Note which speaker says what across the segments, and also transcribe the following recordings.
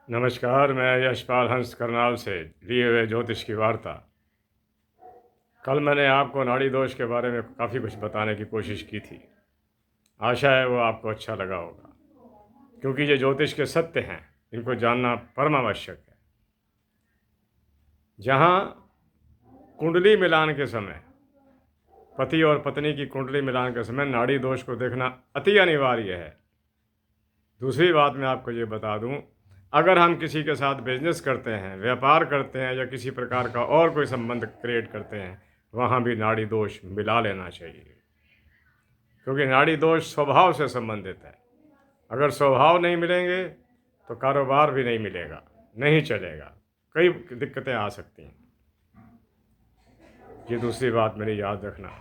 Speaker 1: नमस्कार, मैं यशपाल हंस करनाल से लिए हुए ज्योतिष की वार्ता। कल मैंने आपको नाड़ी दोष के बारे में काफ़ी कुछ बताने की कोशिश की थी। आशा है वो आपको अच्छा लगा होगा, क्योंकि ये ज्योतिष के सत्य हैं, इनको जानना परम आवश्यक है। जहाँ कुंडली मिलान के समय, पति और पत्नी की कुंडली मिलान के समय नाड़ी दोष को देखना अति अनिवार्य है। दूसरी बात मैं आपको ये बता दूं, अगर हम किसी के साथ बिजनेस करते हैं, व्यापार करते हैं या किसी प्रकार का और कोई संबंध क्रिएट करते हैं, वहाँ भी नाड़ी दोष मिला लेना चाहिए, क्योंकि नाड़ी दोष स्वभाव से संबंधित है। अगर स्वभाव नहीं मिलेंगे तो कारोबार भी नहीं मिलेगा, नहीं चलेगा, कई दिक्कतें आ सकती हैं। ये दूसरी बात मेरी याद रखना।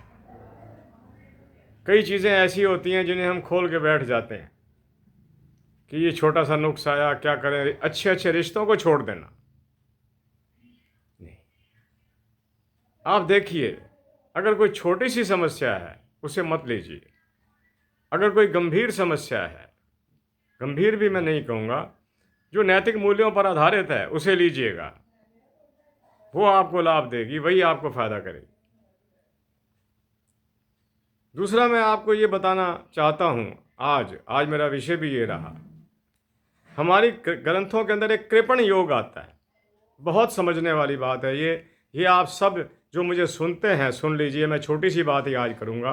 Speaker 1: कई चीज़ें ऐसी होती हैं जिन्हें हम खोल के बैठ जाते हैं कि ये छोटा सा नुक्स आया, क्या करें। अच्छे अच्छे रिश्तों को छोड़ देना नहीं। आप देखिए, अगर कोई छोटी सी समस्या है उसे मत लीजिए। अगर कोई गंभीर समस्या है, गंभीर भी मैं नहीं कहूँगा, जो नैतिक मूल्यों पर आधारित है, उसे लीजिएगा। वो आपको लाभ देगी, वही आपको फायदा करेगी। दूसरा मैं आपको ये बताना चाहता हूँ, आज मेरा विषय भी ये रहा। हमारी ग्रंथों के अंदर एक कृपण योग आता है। बहुत समझने वाली बात है ये आप सब जो मुझे सुनते हैं सुन लीजिए। मैं छोटी सी बात ही आज करूँगा,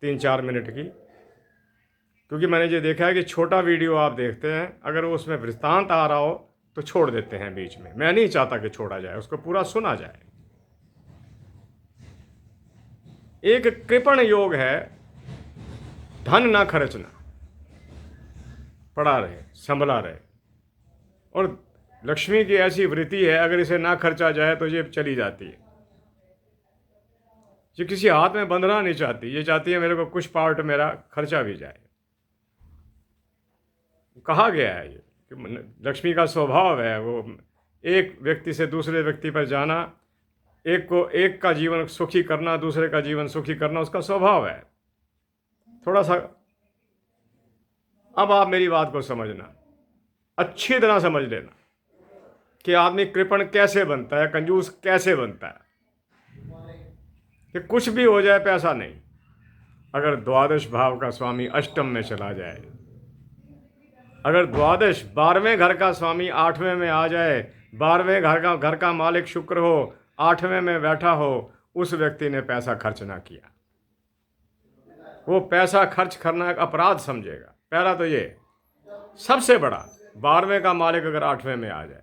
Speaker 1: 3-4 मिनट की, क्योंकि मैंने ये देखा है कि छोटा वीडियो आप देखते हैं, अगर उसमें वृत्तांत आ रहा हो तो छोड़ देते हैं बीच में। मैं नहीं चाहता कि छोड़ा जाए, उसको पूरा सुना जाए। एक कृपण योग है, धन ना खर्चना, पड़ा रहे, संभला रहे। और लक्ष्मी की ऐसी वृत्ति है, अगर इसे ना खर्चा जाए तो ये चली जाती है। ये किसी हाथ में बंधना नहीं चाहती, ये चाहती है मेरे को कुछ पार्ट मेरा खर्चा भी जाए। कहा गया है ये कि लक्ष्मी का स्वभाव है वो एक व्यक्ति से दूसरे व्यक्ति पर जाना, एक का जीवन सुखी करना, दूसरे का जीवन सुखी करना उसका स्वभाव है। थोड़ा सा अब आप मेरी बात को समझना, अच्छी तरह समझ लेना कि आदमी कृपण कैसे बनता है, कंजूस कैसे बनता है। कि कुछ भी हो जाए, पैसा नहीं। अगर द्वादश भाव का स्वामी अष्टम में चला जाए, अगर द्वादश 12वें घर का स्वामी 8वें में आ जाए, 12वें घर का मालिक शुक्र हो 8वें में बैठा हो, उस व्यक्ति ने पैसा खर्च ना किया। वो पैसा खर्च करना एक अपराध समझेगा। पहला तो ये सबसे बड़ा, 12वें का मालिक अगर 8वें में आ जाए।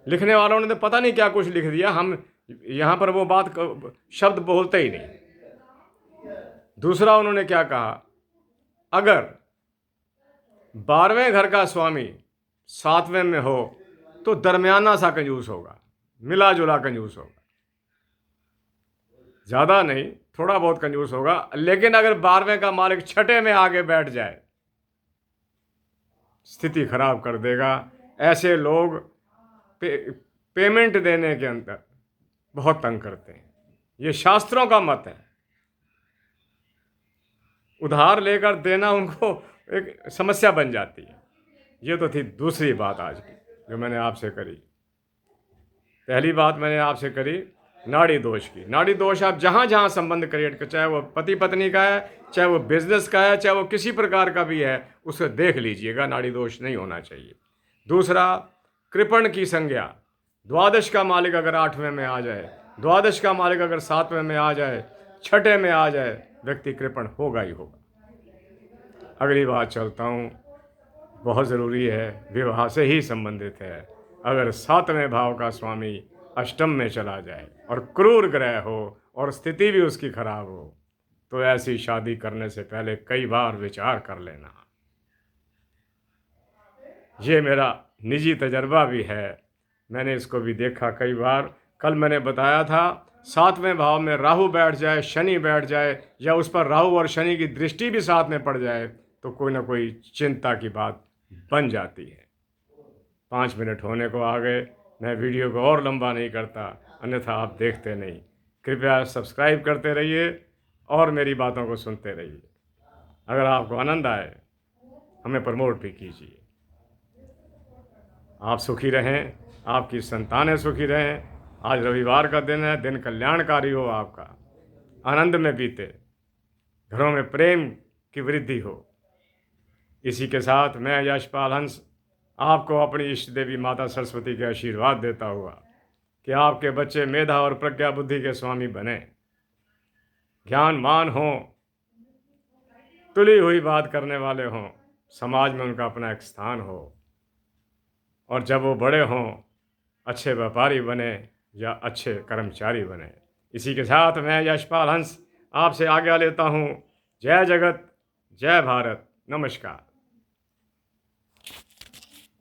Speaker 1: लिखने वालों ने तो पता नहीं क्या कुछ लिख दिया, हम यहाँ पर वो बात शब्द बोलते ही नहीं। दूसरा उन्होंने क्या कहा, अगर 12वें घर का स्वामी 7वें में हो तो दरमियाना सा कंजूस होगा, मिला जुला कंजूस होगा, ज़्यादा नहीं, थोड़ा बहुत कंजूस होगा। लेकिन अगर 12वें का मालिक 6ठे में आगे बैठ जाए, स्थिति खराब कर देगा। ऐसे लोग पेमेंट देने के अंदर बहुत तंग करते हैं। ये शास्त्रों का मत है। उधार लेकर देना उनको एक समस्या बन जाती है। ये तो थी दूसरी बात आज की जो मैंने आपसे करी। पहली बात मैंने आपसे करी नाड़ी दोष की। नाड़ी दोष आप जहाँ जहाँ संबंध क्रिएट कर, चाहे वो पति पत्नी का है, चाहे वो बिजनेस का है, चाहे वो किसी प्रकार का भी है, उसे देख लीजिएगा, नाड़ी दोष नहीं होना चाहिए। दूसरा, कृपण की संज्ञा। द्वादश का मालिक अगर 8वें में आ जाए, द्वादश का मालिक अगर 7वें में आ जाए, 6ठे में आ जाए, व्यक्ति कृपण होगा ही होगा। अगली बात चलता हूँ, बहुत ज़रूरी है, विवाह से ही संबंधित है। अगर 7वें भाव का स्वामी अष्टम में चला जाए और क्रूर ग्रह हो और स्थिति भी उसकी खराब हो, तो ऐसी शादी करने से पहले कई बार विचार कर लेना। ये मेरा निजी तजर्बा भी है, मैंने इसको भी देखा कई बार। कल मैंने बताया था, 7वें भाव में राहु बैठ जाए, शनि बैठ जाए, या उस पर राहु और शनि की दृष्टि भी साथ में पड़ जाए, तो कोई ना कोई चिंता की बात बन जाती है। 5 मिनट होने को आ गए, मैं वीडियो को और लंबा नहीं करता, अन्यथा आप देखते नहीं। कृपया सब्सक्राइब करते रहिए और मेरी बातों को सुनते रहिए। अगर आपको आनंद आए, हमें प्रमोट भी कीजिए। आप सुखी रहें, आपकी संतानें सुखी रहें। आज रविवार का दिन है, दिन कल्याणकारी हो आपका, आनंद में बीते, घरों में प्रेम की वृद्धि हो। इसी के साथ मैं यशपाल हंस आपको अपनी इष्ट देवी माता सरस्वती के आशीर्वाद देता हुआ कि आपके बच्चे मेधा और प्रज्ञा बुद्धि के स्वामी बने, ज्ञानवान हों, तुली हुई बात करने वाले हों, समाज में उनका अपना एक स्थान हो, और जब वो बड़े हों अच्छे व्यापारी बने या अच्छे कर्मचारी बने। इसी के साथ मैं यशपाल हंस आपसे आज्ञा लेता हूँ। जय जगत, जय भारत, नमस्कार।